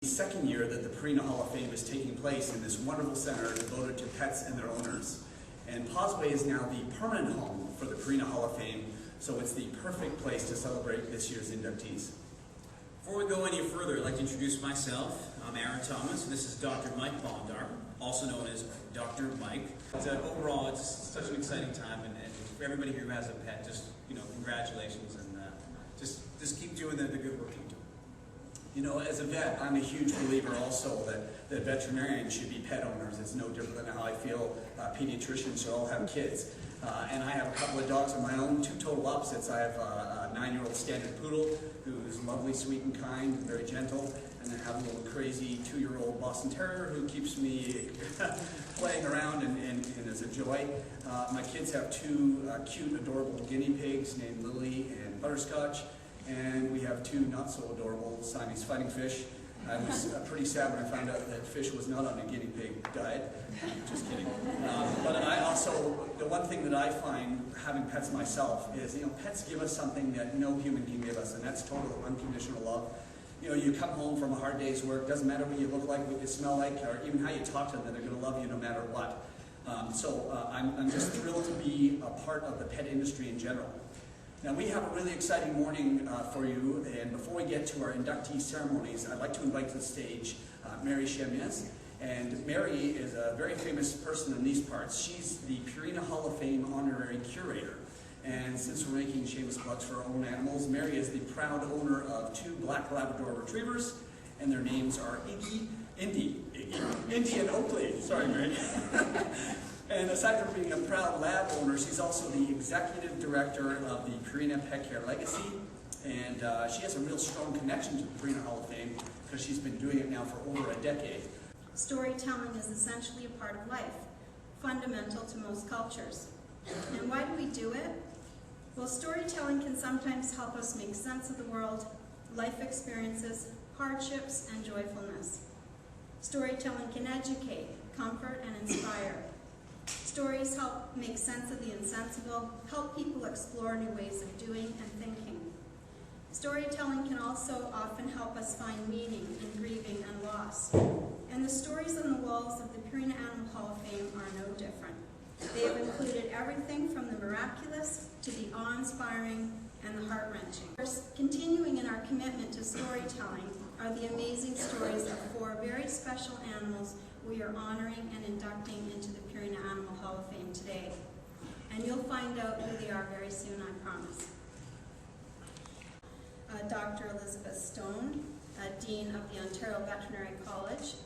Second year that the Purina Hall of Fame is taking place in this wonderful center devoted to pets and their owners. And Causeway is now the permanent home for the Purina Hall of Fame, so it's the perfect place to celebrate this year's inductees. Before we go any further, I'd like to introduce myself. I'm Aaron Thomas. This is Dr. Mike Bondar, also known as Dr. Mike. Overall, it's such an exciting time, and for everybody who has a pet, just congratulations, and just keep doing the good work you do. You know, as a vet, I'm a huge believer also that veterinarians should be pet owners. It's no different than how I feel pediatricians should all have kids. And I have a couple of dogs of my own, two total opposites. I have a 9-year-old standard poodle who's lovely, sweet, and kind, and very gentle. And then I have a little crazy 2-year-old Boston Terrier who keeps me playing around and is a joy. My kids have two cute, adorable guinea pigs named Lily and Butterscotch. And we have two not-so-adorable Siamese fighting fish. I was pretty sad when I found out that fish was not on a guinea pig diet. Just kidding. But I also, the one thing that I find having pets myself is, pets give us something that no human can give us, and that's total unconditional love. You come home from a hard day's work, doesn't matter what you look like, what you smell like, or even how you talk to them, they're going to love you no matter what. I'm just thrilled to be a part of the pet industry in general. Now, we have a really exciting morning for you, and before we get to our inductee ceremonies, I'd like to invite to the stage Mary Chemiez. And Mary is a very famous person in these parts. She's the Purina Hall of Fame honorary curator. And since we're making shameless plugs for our own animals, Mary is the proud owner of 2 black Labrador retrievers, and their names are Indy and Oakley. Sorry, Mary. And aside from being a proud lab owner, she's also the executive director of the Purina Pet Care Legacy. And she has a real strong connection to the Purina Hall of Fame because she's been doing it now for over a decade. Storytelling is essentially a part of life, fundamental to most cultures. And why do we do it? Well, storytelling can sometimes help us make sense of the world, life experiences, hardships, and joyfulness. Storytelling can educate, comfort, and inspire. Stories help make sense of the insensible, help people explore new ways of doing and thinking. Storytelling can also often help us find meaning in grieving and loss. And the stories on the walls of the Purina Animal Hall of Fame are no different. They have included everything from the miraculous to the awe-inspiring and the heart-wrenching. Continuing in our commitment to storytelling are the amazing stories of 4 very special animals we are honoring and inducting into the Purina Animal Hall of Fame today. And you'll find out who they are very soon, I promise. Dr. Elizabeth Stone, Dean of the Ontario Veterinary College.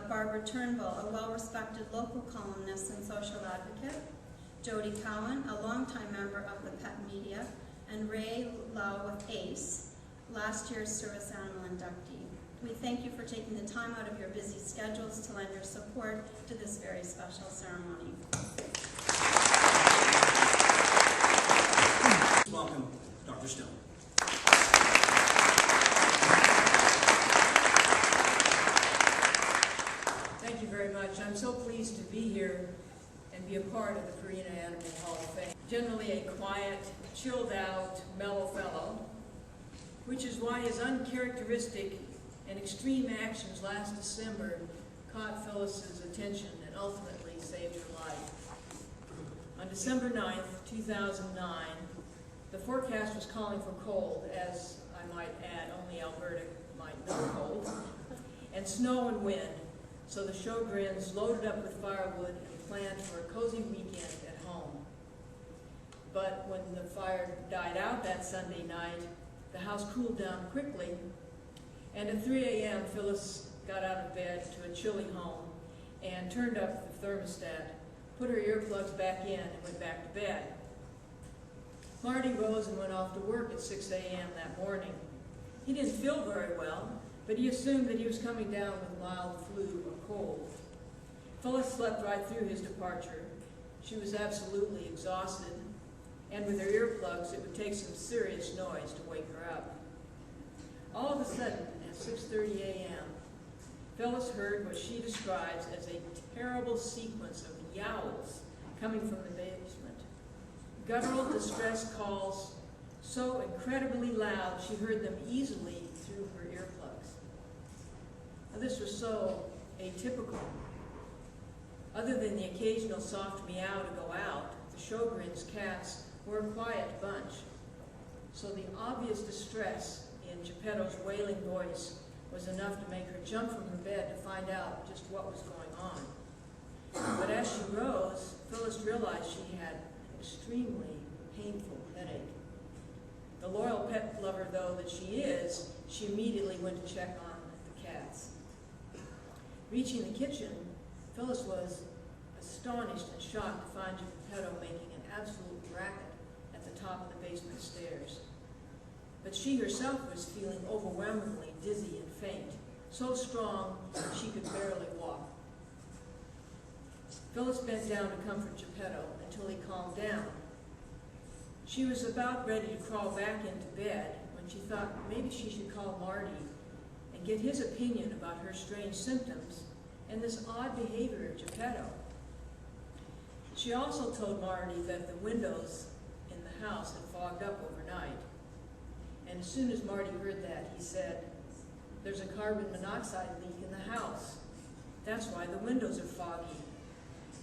Barbara Turnbull, a well-respected local columnist and social advocate. Jody Cowan, a longtime member of the pet media. And Ray Lau with ACE, last year's service animal inductee. We thank you for taking the time out of your busy schedules to lend your support to this very special ceremony. Welcome, Dr. Stone. Thank you very much. I'm so pleased to be here and be a part of the Purina Animal Hall of Fame. Generally a quiet, chilled out, mellow fellow, which is why his uncharacteristic and extreme actions last December caught Phyllis's attention and ultimately saved her life. On December 9th, 2009, the forecast was calling for cold, as I might add, only Alberta might know cold, and snow and wind, so the Sjogrens loaded up with firewood and planned for a cozy weekend at home. But when the fire died out that Sunday night, the house cooled down quickly, and at 3 a.m. Phyllis got out of bed to a chilly home and turned up the thermostat, put her earplugs back in, and went back to bed. Marty rose and went off to work at 6 a.m. that morning. He didn't feel very well, but he assumed that he was coming down with mild flu or cold. Phyllis slept right through his departure. She was absolutely exhausted, and with her earplugs, it would take some serious noise to wake her up. All of a sudden, at 6:30 a.m., Phyllis heard what she describes as a terrible sequence of yowls coming from the basement. Guttural distress calls so incredibly loud she heard them easily through her earplugs. this was so atypical. Other than the occasional soft meow to go out, the Sjogren's cats were a quiet bunch. So the obvious distress in Geppetto's wailing voice was enough to make her jump from her bed to find out just what was going on. But as she rose, Phyllis realized she had an extremely painful headache. The loyal pet lover, though, that she is, she immediately went to check on the cats. Reaching the kitchen, Phyllis was astonished and shocked to find Geppetto making an absolute racket at the top of the basement stairs. But she herself was feeling overwhelmingly dizzy and faint, so strong she could barely walk. Phyllis bent down to comfort Geppetto until he calmed down. She was about ready to crawl back into bed when she thought maybe she should call Marty and get his opinion about her strange symptoms and this odd behavior of Geppetto. She also told Marty that the windows in the house had fogged up overnight. And as soon as Marty heard that, he said, "There's a carbon monoxide leak in the house. That's why the windows are foggy."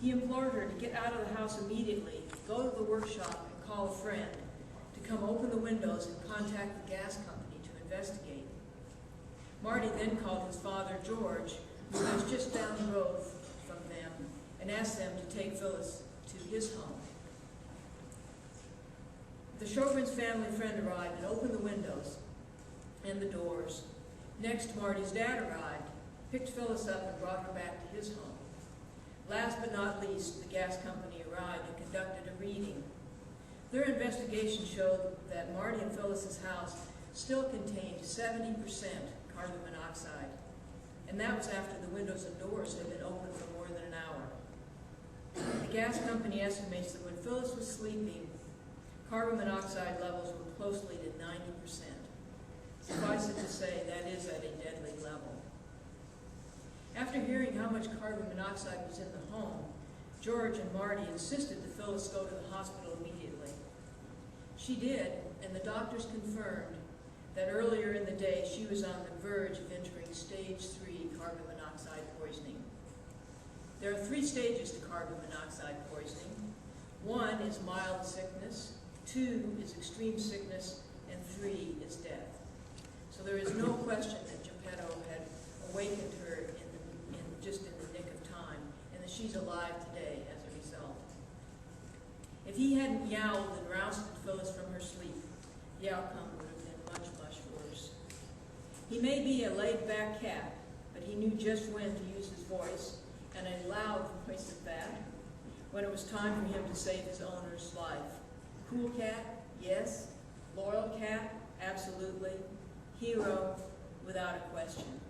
He implored her to get out of the house immediately, go to the workshop and call a friend, to come open the windows and contact the gas company to investigate. Marty then called his father, George, who lives just down the road from them, and asked them to take Phyllis to his home. The Sjogren's family friend arrived and opened the windows and the doors. Next, Marty's dad arrived, picked Phyllis up and brought her back to his home. Last but not least, the gas company arrived and conducted a reading. Their investigation showed that Marty and Phyllis's house still contained 70% carbon monoxide, and that was after the windows and doors had been open for more than an hour. The gas company estimates that when Phyllis was sleeping, carbon monoxide levels were closely to 90%. Suffice it to say, that is at a deadly level. After hearing how much carbon monoxide was in the home, George and Marty insisted that Phyllis go to the hospital immediately. She did, and the doctors confirmed that earlier in the day she was on the verge of entering stage 3 carbon monoxide poisoning. There are 3 stages to carbon monoxide poisoning. 1 is mild sickness, 2 is extreme sickness, and 3 is death. So there is no question that Geppetto had awakened her just in the nick of time, and that she's alive today as a result. If he hadn't yowled and roused Phyllis from her sleep, the outcome would have been much, much worse. He may be a laid-back cat, but he knew just when to use his voice, and a loud voice at that, when it was time for him to save his owner's life. Cool cat, yes. Loyal cat, absolutely. Hero, without a question.